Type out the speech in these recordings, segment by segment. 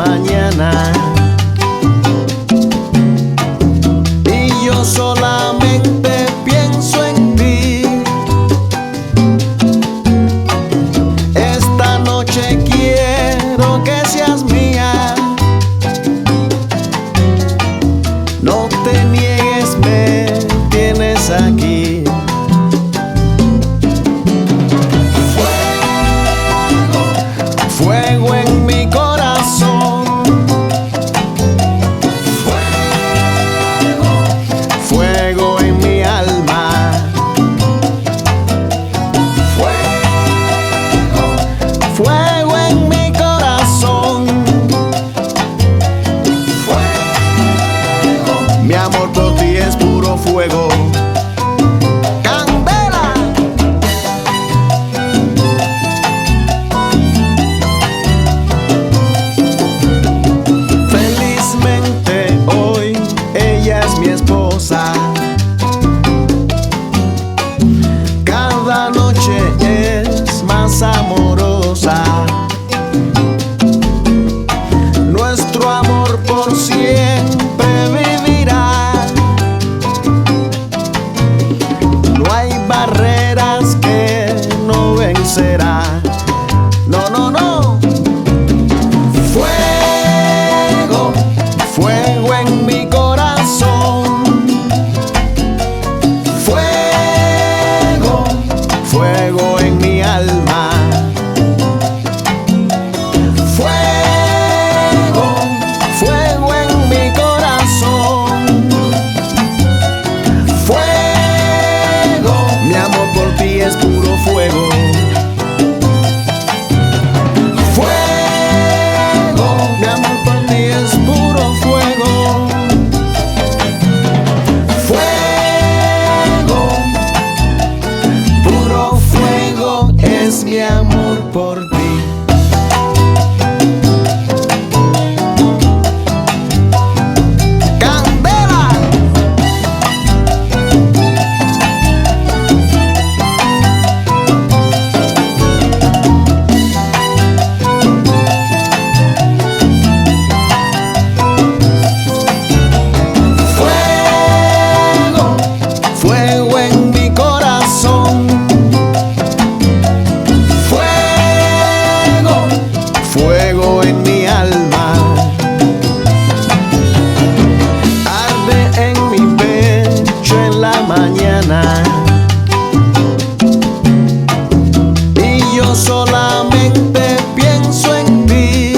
mañana y yo solamente pienso en ti. Esta noche quiero que seas mía. No te niegues, me tienes aquí. Fuego en mi corazón, fuego en mi alma, fuego en mi corazón, mi amor por ti es puro fuego. Mi esposa, cada noche es más amorosa. Nuestro amor por siempre vivirá. No hay barreras que no vencerá. No, no, no. Fuego, fuego en mi corazón. Fuego en mi alma, fuego, fuego en mi corazón, fuego, mi amor por ti es puro fuego. Fuego, mi amor por ti es puro fuego. Es mi amor por ti. ¡Candela! Fuego, fuego en mi corazón. Fuego en mi alma, arde en mi pecho en la mañana y yo solamente pienso en ti.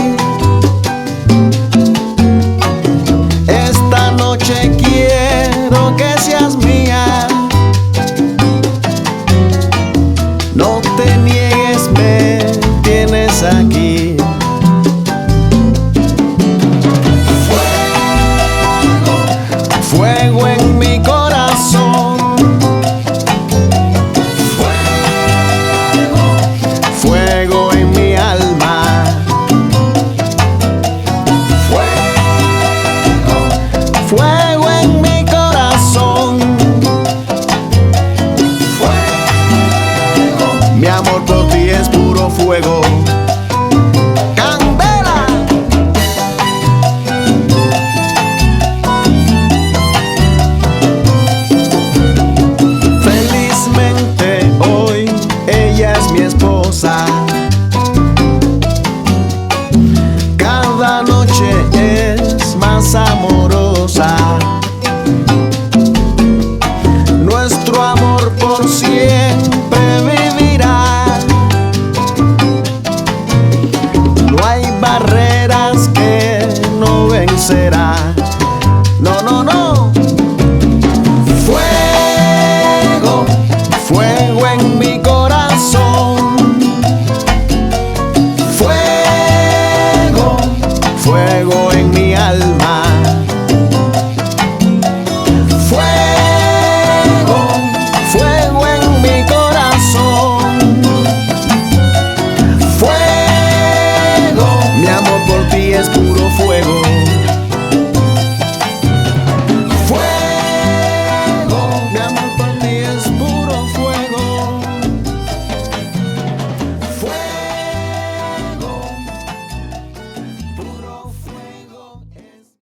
Esta noche quiero que seas mía. No te niegues, me tienes aquí. Fuego en mi corazón, fuego en mi alma, fuego en mi corazón, mi amor por ti es puro fuego. Mi esposa, cada noche es más amorosa. Nuestro amor por siempre vivirá. No hay barreras que no vencerá. No, no, no. Fuego, fuego en mi corazón. Fuego en mi alma.